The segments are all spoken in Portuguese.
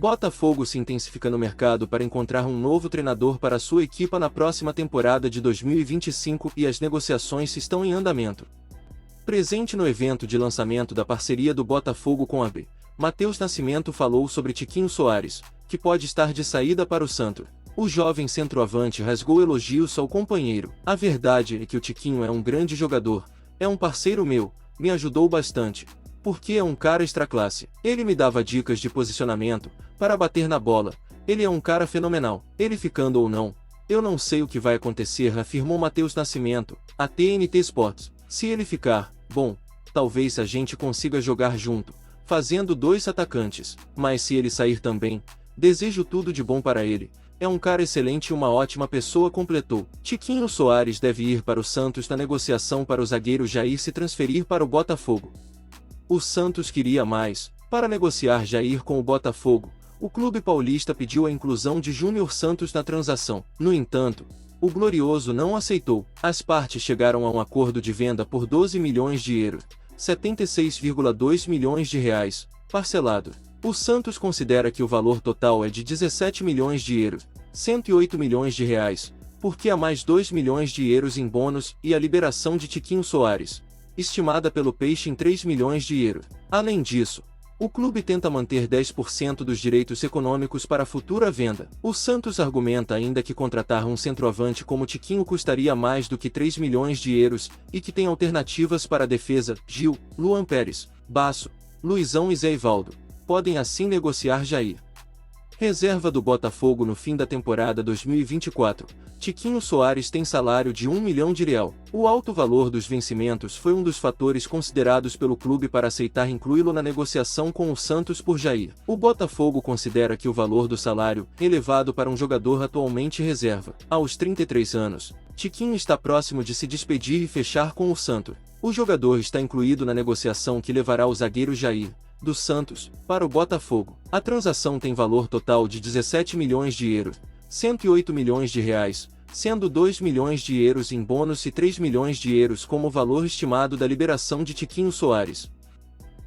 Botafogo se intensifica no mercado para encontrar um novo treinador para sua equipa na próxima temporada de 2025 e as negociações estão em andamento. Presente no evento de lançamento da parceria do Botafogo com a B, Matheus Nascimento falou sobre Tiquinho Soares, que pode estar de saída para o Santos. O jovem centroavante rasgou elogios ao companheiro. A verdade é que o Tiquinho é um grande jogador, é um parceiro meu, me ajudou bastante, porque é um cara extraclasse. Ele me dava dicas de posicionamento, para bater na bola, ele é um cara fenomenal. Ele ficando ou não, eu não sei o que vai acontecer, afirmou Matheus Nascimento, à TNT Sports. Se ele ficar, bom, talvez a gente consiga jogar junto, fazendo dois atacantes, mas se ele sair também, desejo tudo de bom para ele. É um cara excelente e uma ótima pessoa, completou. Tiquinho Soares deve ir para o Santos na negociação para o zagueiro Jair se transferir para o Botafogo. O Santos queria mais. Para negociar Jair com o Botafogo, o clube paulista pediu a inclusão de Júnior Santos na transação. No entanto, o Glorioso não aceitou. As partes chegaram a um acordo de venda por 12 milhões de euros, 76,2 milhões de reais, parcelado. O Santos considera que o valor total é de 17 milhões de euros, 108 milhões de reais, porque há mais 2 milhões de euros em bônus e a liberação de Tiquinho Soares, estimada pelo Peixe em 3 milhões de euros. Além disso, o clube tenta manter 10% dos direitos econômicos para a futura venda. O Santos argumenta ainda que contratar um centroavante como Tiquinho custaria mais do que 3 milhões de euros e que tem alternativas para a defesa. Gil, Luan Pérez, Basso, Luizão e Zé Ivaldo podem assim negociar Jair. Reserva do Botafogo no fim da temporada 2024. Tiquinho Soares tem salário de 1 milhão de real. O alto valor dos vencimentos foi um dos fatores considerados pelo clube para aceitar incluí-lo na negociação com o Santos por Jair. O Botafogo considera que o valor do salário, elevado para um jogador atualmente reserva, aos 33 anos, Tiquinho está próximo de se despedir e fechar com o Santos. O jogador está incluído na negociação que levará o zagueiro Jair, do Santos, para o Botafogo. A transação tem valor total de 17 milhões de euros, 108 milhões de reais, sendo 2 milhões de euros em bônus e 3 milhões de euros como valor estimado da liberação de Tiquinho Soares.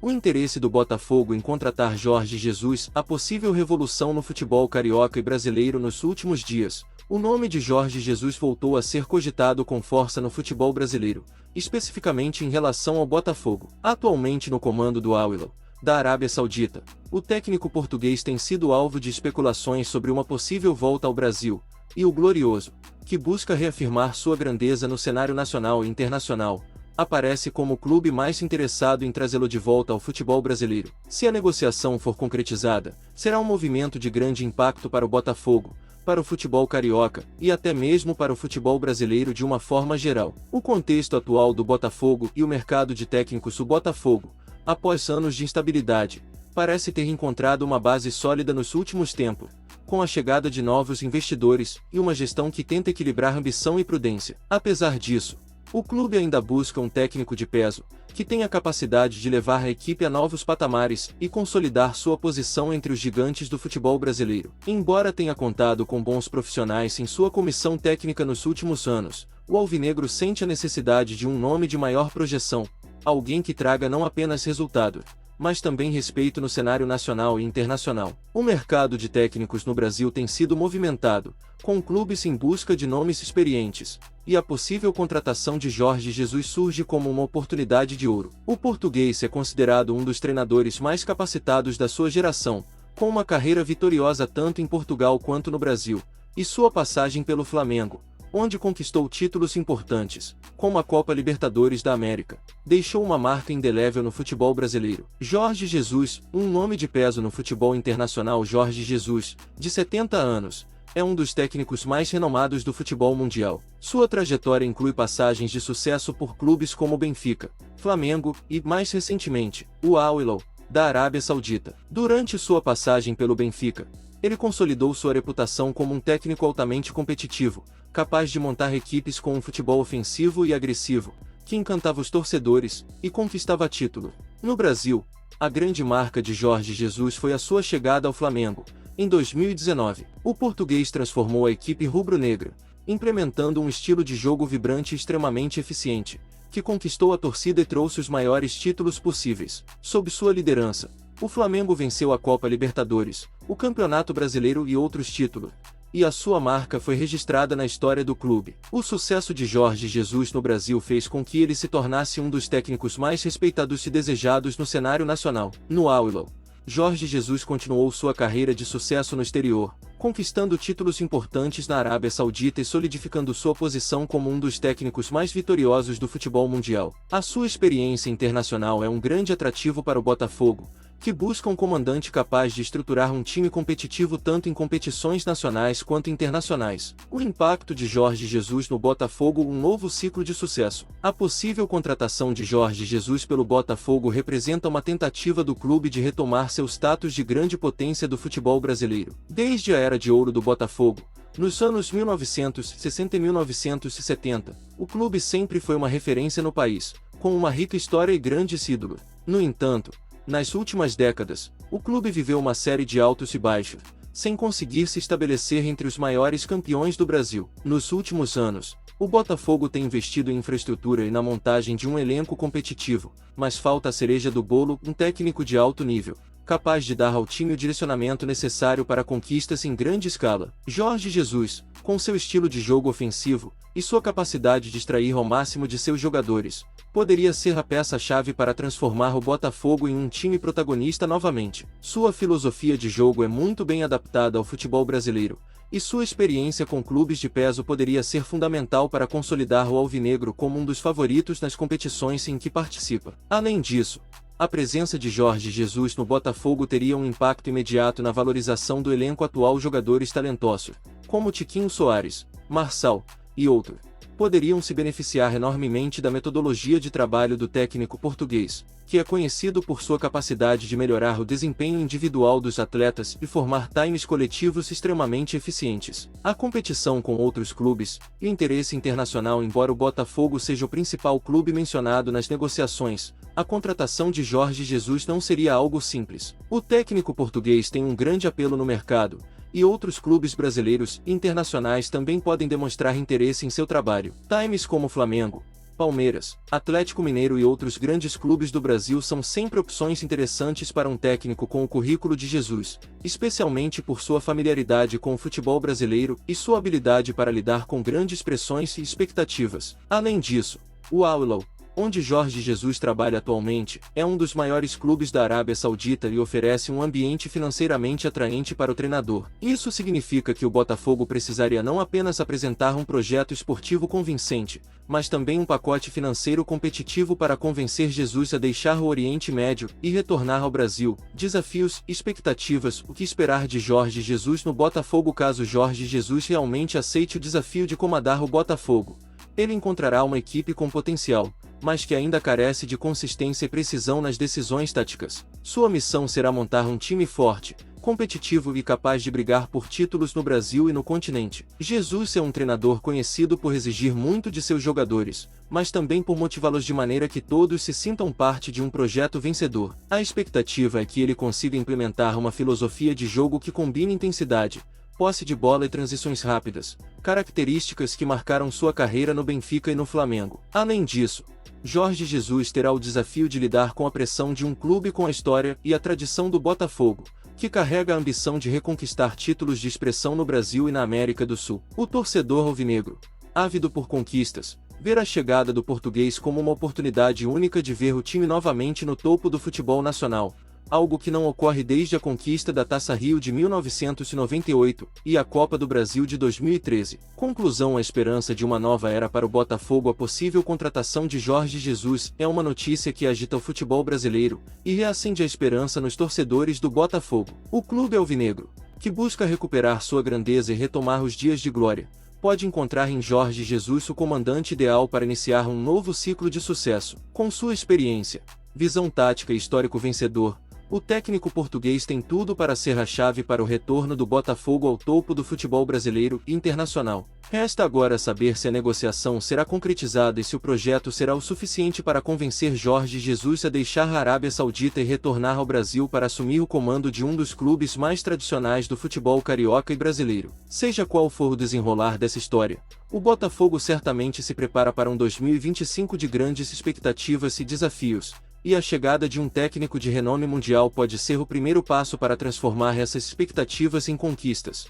O interesse do Botafogo em contratar Jorge Jesus, a possível revolução no futebol carioca e brasileiro nos últimos dias. O nome de Jorge Jesus voltou a ser cogitado com força no futebol brasileiro, especificamente em relação ao Botafogo. Atualmente no comando do Al Hilal, da Arábia Saudita, o técnico português tem sido alvo de especulações sobre uma possível volta ao Brasil, e o Glorioso, que busca reafirmar sua grandeza no cenário nacional e internacional, aparece como o clube mais interessado em trazê-lo de volta ao futebol brasileiro. Se a negociação for concretizada, será um movimento de grande impacto para o Botafogo, para o futebol carioca, e até mesmo para o futebol brasileiro de uma forma geral. O contexto atual do Botafogo e o mercado de técnicos. O Botafogo, após anos de instabilidade, parece ter encontrado uma base sólida nos últimos tempos, com a chegada de novos investidores e uma gestão que tenta equilibrar ambição e prudência. Apesar disso, o clube ainda busca um técnico de peso, que tenha capacidade de levar a equipe a novos patamares e consolidar sua posição entre os gigantes do futebol brasileiro. Embora tenha contado com bons profissionais em sua comissão técnica nos últimos anos, o alvinegro sente a necessidade de um nome de maior projeção, alguém que traga não apenas resultado, mas também respeito no cenário nacional e internacional. O mercado de técnicos no Brasil tem sido movimentado, com clubes em busca de nomes experientes, e a possível contratação de Jorge Jesus surge como uma oportunidade de ouro. O português é considerado um dos treinadores mais capacitados da sua geração, com uma carreira vitoriosa tanto em Portugal quanto no Brasil, e sua passagem pelo Flamengo, onde conquistou títulos importantes, como a Copa Libertadores da América, deixou uma marca indelével no futebol brasileiro. Jorge Jesus, um nome de peso no futebol internacional. Jorge Jesus, de 70 anos, é um dos técnicos mais renomados do futebol mundial. Sua trajetória inclui passagens de sucesso por clubes como Benfica, Flamengo e, mais recentemente, o Al Hilal, da Arábia Saudita. Durante sua passagem pelo Benfica, ele consolidou sua reputação como um técnico altamente competitivo, capaz de montar equipes com um futebol ofensivo e agressivo, que encantava os torcedores e conquistava título. No Brasil, a grande marca de Jorge Jesus foi a sua chegada ao Flamengo. Em 2019, o português transformou a equipe rubro-negra, implementando um estilo de jogo vibrante e extremamente eficiente, que conquistou a torcida e trouxe os maiores títulos possíveis. Sob sua liderança, O Flamengo venceu a Copa Libertadores, o Campeonato Brasileiro e outros títulos, e a sua marca foi registrada na história do clube. O sucesso de Jorge Jesus no Brasil fez com que ele se tornasse um dos técnicos mais respeitados e desejados no cenário nacional. No Al-Hilal, Jorge Jesus continuou sua carreira de sucesso no exterior, conquistando títulos importantes na Arábia Saudita e solidificando sua posição como um dos técnicos mais vitoriosos do futebol mundial. A sua experiência internacional é um grande atrativo para o Botafogo, que busca um comandante capaz de estruturar um time competitivo tanto em competições nacionais quanto internacionais. O impacto de Jorge Jesus no Botafogo, um novo ciclo de sucesso. A possível contratação de Jorge Jesus pelo Botafogo representa uma tentativa do clube de retomar seu status de grande potência do futebol brasileiro. Desde a era de ouro do Botafogo, nos anos 1960 e 1970, o clube sempre foi uma referência no país, com uma rica história e grandes ídolos. No entanto, nas últimas décadas, o clube viveu uma série de altos e baixos, sem conseguir se estabelecer entre os maiores campeões do Brasil. Nos últimos anos, o Botafogo tem investido em infraestrutura e na montagem de um elenco competitivo, mas falta a cereja do bolo, um técnico de alto nível, capaz de dar ao time o direcionamento necessário para conquistas em grande escala. Jorge Jesus, com seu estilo de jogo ofensivo e sua capacidade de extrair ao máximo de seus jogadores, poderia ser a peça-chave para transformar o Botafogo em um time protagonista novamente. Sua filosofia de jogo é muito bem adaptada ao futebol brasileiro, e sua experiência com clubes de peso poderia ser fundamental para consolidar o alvinegro como um dos favoritos nas competições em que participa. Além disso, a presença de Jorge Jesus no Botafogo teria um impacto imediato na valorização do elenco atual. Jogadores talentosos, como Tiquinho Soares, Marçal e outros, poderiam se beneficiar enormemente da metodologia de trabalho do técnico português, que é conhecido por sua capacidade de melhorar o desempenho individual dos atletas e formar times coletivos extremamente eficientes. A competição com outros clubes e interesse internacional. Embora o Botafogo seja o principal clube mencionado nas negociações, a contratação de Jorge Jesus não seria algo simples. O técnico português tem um grande apelo no mercado, e outros clubes brasileiros e internacionais também podem demonstrar interesse em seu trabalho. Times como Flamengo, Palmeiras, Atlético Mineiro e outros grandes clubes do Brasil são sempre opções interessantes para um técnico com o currículo de Jesus, especialmente por sua familiaridade com o futebol brasileiro e sua habilidade para lidar com grandes pressões e expectativas. Além disso, o Al-Hilal, onde Jorge Jesus trabalha atualmente, é um dos maiores clubes da Arábia Saudita e oferece um ambiente financeiramente atraente para o treinador. Isso significa que o Botafogo precisaria não apenas apresentar um projeto esportivo convincente, mas também um pacote financeiro competitivo para convencer Jesus a deixar o Oriente Médio e retornar ao Brasil. Desafios e expectativas. O que esperar de Jorge Jesus no Botafogo? Caso Jorge Jesus realmente aceite o desafio de comandar o Botafogo, ele encontrará uma equipe com potencial, mas que ainda carece de consistência e precisão nas decisões táticas. Sua missão será montar um time forte, competitivo e capaz de brigar por títulos no Brasil e no continente. Jesus é um treinador conhecido por exigir muito de seus jogadores, mas também por motivá-los de maneira que todos se sintam parte de um projeto vencedor. A expectativa é que ele consiga implementar uma filosofia de jogo que combine intensidade, posse de bola e transições rápidas, características que marcaram sua carreira no Benfica e no Flamengo. Além disso, Jorge Jesus terá o desafio de lidar com a pressão de um clube com a história e a tradição do Botafogo, que carrega a ambição de reconquistar títulos de expressão no Brasil e na América do Sul. O torcedor alvinegro, ávido por conquistas, vê a chegada do português como uma oportunidade única de ver o time novamente no topo do futebol nacional, algo que não ocorre desde a conquista da Taça Rio de 1998 e a Copa do Brasil de 2013. Conclusão: a esperança de uma nova era para o Botafogo. A possível contratação de Jorge Jesus é uma notícia que agita o futebol brasileiro e reacende a esperança nos torcedores do Botafogo. O clube alvinegro, que busca recuperar sua grandeza e retomar os dias de glória, pode encontrar em Jorge Jesus o comandante ideal para iniciar um novo ciclo de sucesso. Com sua experiência, visão tática e histórico vencedor, o técnico português tem tudo para ser a chave para o retorno do Botafogo ao topo do futebol brasileiro e internacional. Resta agora saber se a negociação será concretizada e se o projeto será o suficiente para convencer Jorge Jesus a deixar a Arábia Saudita e retornar ao Brasil para assumir o comando de um dos clubes mais tradicionais do futebol carioca e brasileiro. Seja qual for o desenrolar dessa história, o Botafogo certamente se prepara para um 2025 de grandes expectativas e desafios, E a chegada de um técnico de renome mundial pode ser o primeiro passo para transformar essas expectativas em conquistas.